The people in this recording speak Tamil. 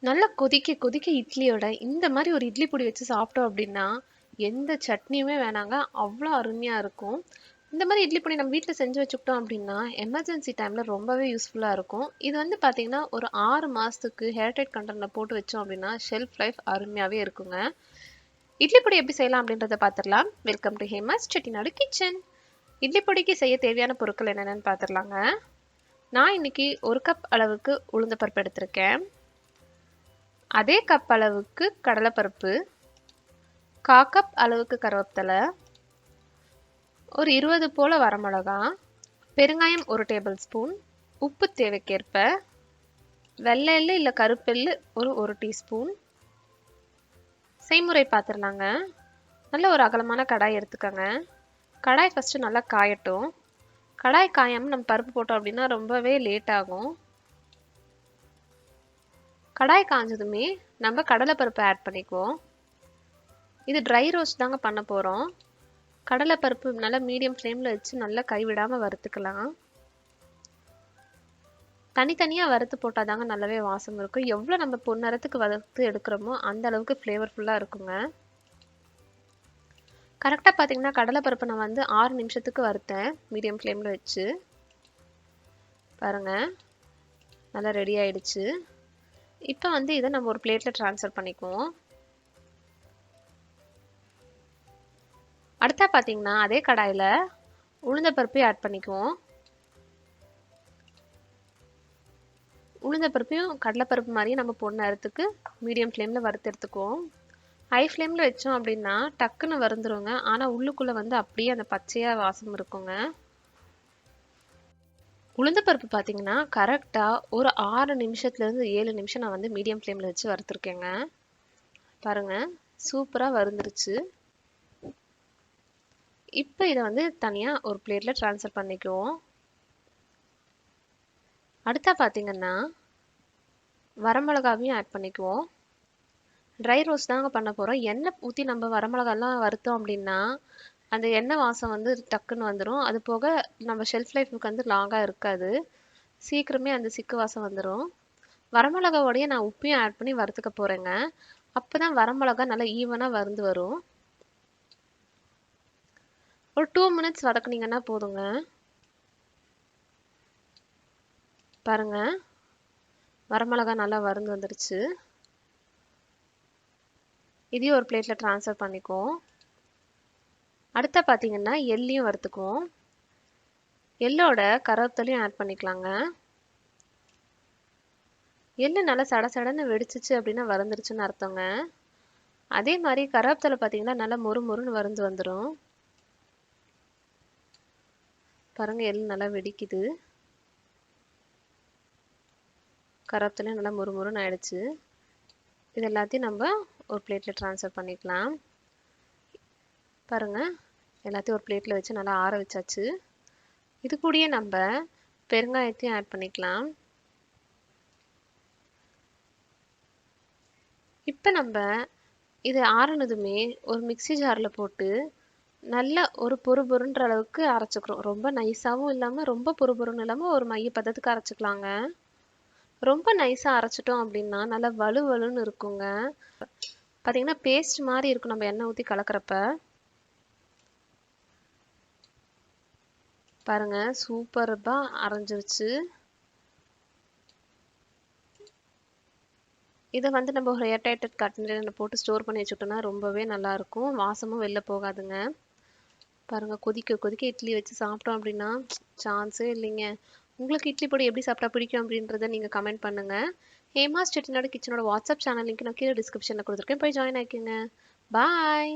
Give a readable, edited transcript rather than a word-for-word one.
நல்லா கொதிக்க கொதிக்க இட்லியோட இந்த மாதிரி ஒரு இட்லி பொடி வச்சு சாப்பிட்டோம் அப்படின்னா எந்த சட்னியுமே வேணாங்க, அவ்வளோ அருமையா இருக்கும். இந்த மாதிரி இட்லி பொடி நம்ம வீட்டில் செஞ்சு வச்சுக்கிட்டோம் அப்படின்னா எமர்ஜென்சி டைமில் ரொம்பவே யூஸ்ஃபுல்லாக இருக்கும். இது வந்து பார்த்தீங்கன்னா ஒரு 6 மாதத்துக்கு ஹேர்டைட் கண்டெய்னரில் போட்டு வச்சோம் அப்படின்னா ஷெல்ஃப் லைஃப் அருமையாகவே இருக்குங்க. இட்லி பொடி எப்படி செய்யலாம் அப்படின்றத பார்த்துடலாம். Welcome to Hema's Chettinad kitchen. Idli பொடிக்கு செய்ய தேவையான பொருட்கள் என்னென்னு பார்த்துடலாங்க. நான் இன்னைக்கு 1 கப் அளவுக்கு உளுந்தப்பருப்பு எடுத்திருக்கேன். அதே கப் அளவுக்கு கடலைப்பருப்பு, 1/4 கப் அளவுக்கு கருவேப்பிலை, ஒரு 20 போல வரமிளகா, பெருங்காயம் 1 டேபிள் ஸ்பூன், உப்பு தேவைக்கேற்ப, வெள்ளை எள்ளு இல்லை கருப்பெள்ளு ஒரு டீஸ்பூன். செய்முறை பார்த்துடலாங்க. நல்ல ஒரு அகலமான கடாய் எடுத்துக்கோங்க. கடாய் ஃபஸ்ட்டு நல்லா காயட்டும். கடாய் காயாமல் நம்ம பருப்பு போட்டோம் அப்படின்னா ரொம்பவே லேட் ஆகும். கடாய் காஞ்சதுமே நம்ம கடலைப்பருப்பு ஆட் பண்ணிக்குவோம். இது ட்ரை ரோஸ்ட் தாங்க பண்ண போகிறோம். கடலைப்பருப்பு நல்லா மீடியம் ஃப்ளேமில் வச்சு நல்லா கைவிடாமல் வறுத்துக்கலாம். தனித்தனியாக வறுத்து போட்டால் தாங்க நல்லாவே வாசம் இருக்கும். எவ்வளோ நம்ம பொன்னிறத்துக்கு வறுத்து எடுக்கிறோமோ அந்த அளவுக்கு ஃப்ளேவர்ஃபுல்லாக இருக்குங்க. கரெக்டாக பார்த்தீங்கன்னா கடலைப்பருப்பு நான் வந்து 6 நிமிஷத்துக்கு வறுத்தேன் மீடியம் ஃப்ளேமில் வச்சு. பாருங்கள், நல்லா ரெடி ஆயிடுச்சு. இப்போ வந்து இதை நம்ம ஒரு பிளேட்டில் ட்ரான்ஸ்ஃபர் பண்ணிக்குவோம். அடுத்தா பார்த்தீங்கன்னா அதே கடாயில் உளுந்தப்பருப்பையும் ஆட் பண்ணிக்குவோம். உளுந்தப்பருப்பையும் கடலைப்பருப்பு மாதிரியே நம்ம பொன்னிறத்துக்கு மீடியம் ஃப்ளேமில் வறுத்து எடுத்துக்குவோம். ஹை ஃப்ளேமில் வச்சோம் அப்படின்னா டக்குன்னு வறுந்துருங்க. ஆனால் உள்ளுக்குள்ளே வந்து அப்படியே அந்த பச்சையாக வாசம் இருக்குங்க. உளுந்தப்பருப்பு பார்த்தீங்கன்னா கரெக்டாக ஒரு 6 நிமிஷத்துலேருந்து 7 நிமிஷம் நான் வந்து மீடியம் ஃப்ளேமில் வச்சு வறுத்துருக்கேங்க. பாருங்கள், சூப்பராக வறுந்துருச்சு. இப்போ இதை வந்து தனியாக ஒரு பிளேட்டில் ட்ரான்ஸ்ஃபர் பண்ணிக்குவோம். அடுத்தா பார்த்தீங்கன்னா வரமிளகாவையும் ஆட் பண்ணிக்குவோம். ட்ரை ரோஸ்ட் தாங்க பண்ண போகிறோம். எண்ணெய் ஊற்றி நம்ம வரமிளகாலாம் வறுத்தோம் அப்படின்னா அந்த எண்ணெய் வாசம் வந்து டக்குன்னு வந்துடும். அது போக நம்ம ஷெல்ஃப் லைஃபுக்கு வந்து லாங்காக இருக்காது. சீக்கிரமே அந்த சிக்கு வாசம் வந்துடும். வரமிளகாவோடைய நான் உப்பையும் ஆட் பண்ணி வறுத்துக்க போகிறேங்க. அப்போ தான் வரமிளகா நல்லா ஈவனாக வறுந்து வரும். ஒரு 2 மினிட்ஸ் வதக்குனீங்கன்னா போதுங்க. பாருங்க, வரமிளகா நல்லா வறுந்து வந்துருச்சு. இதையும் ஒரு பிளேட்டில் ட்ரான்ஸ்ஃபர் பண்ணிக்குவோம். அடுத்த பார்த்தீங்கன்னா எள்ளையும் வறுத்துக்குவோம். எள்ளோட கருவேப்பிலையும் ஆட் பண்ணிக்கலாங்க. எள்ளு நல்லா சடசடன்னு வெடிச்சிச்சு அப்படின்னா வறுந்துருச்சுன்னு அர்த்தங்க. அதே மாதிரி கருவேப்பிலை பார்த்தீங்கன்னா நல்லா மொறுமொறுன்னு வறுந்து வந்துடும். பாருங்கள், எள்ளு நல்லா வெடிக்குது. கருவேப்பிலையும் நல்லா மொறுமொறுன்னு ஆயிடுச்சு. இது எல்லாத்தையும் நம்ம ஒரு பிளேட்டில் ட்ரான்ஸ்ஃபர் பண்ணிக்கலாம். பாருங்கள், எல்லாத்தையும் ஒரு பிளேட்டில் வச்சு நல்லா ஆற வச்சாச்சு. இது கூடயே நம்ம பெருங்காயத்தையும் ஆட் பண்ணிக்கலாம். இப்போ நம்ம இது ஆறுனதுமே ஒரு மிக்ஸி ஜாரில் போட்டு நல்லா ஒரு பொறுன்ற அளவுக்கு அரைச்சிக்கிறோம். ரொம்ப நைஸாகவும் இல்லாமல் ரொம்ப பொறுன்னு இல்லாமல் ஒரு மைய பதத்துக்கு அரைச்சிக்கலாங்க. ரொம்ப நைஸாக அரைச்சிட்டோம் அப்படின்னா நல்லா வலுவலுன்னு இருக்குங்க. பார்த்தீங்கன்னா பேஸ்ட் மாதிரி இருக்கும் நம்ம எண்ணெய் ஊற்றி கலக்கிறப்ப. பாருங்க, சூப்பராக அரைஞ்சிருச்சு. இதை வந்து நம்ம ஒரு ஏர்டைட் கண்டெய்னரில் போட்டு ஸ்டோர் பண்ணி வச்சுக்கிட்டோம்னா ரொம்பவே நல்லாயிருக்கும். வாசமும் வெளில போகாதுங்க. பாருங்கள், கொதிக்க கொதிக்க இட்லி வச்சு சாப்பிட்டோம் அப்படின்னா சான்ஸே இல்லைங்க. உங்களுக்கு இட்லி பொடி எப்படி சாப்பிட்டா பிடிக்கும் அப்படின்றத நீங்கள் கமெண்ட் பண்ணுங்கள். ஹேமாஸ் செட்டிநாடு கிச்சனோட வாட்ஸ்அப் சேனல் லிங்க் நான் கீழே டிஸ்கிரிப்ஷனில் கொடுத்துருக்கேன். போய் ஜாயின் ஆகிக்கோங்க. பாய்.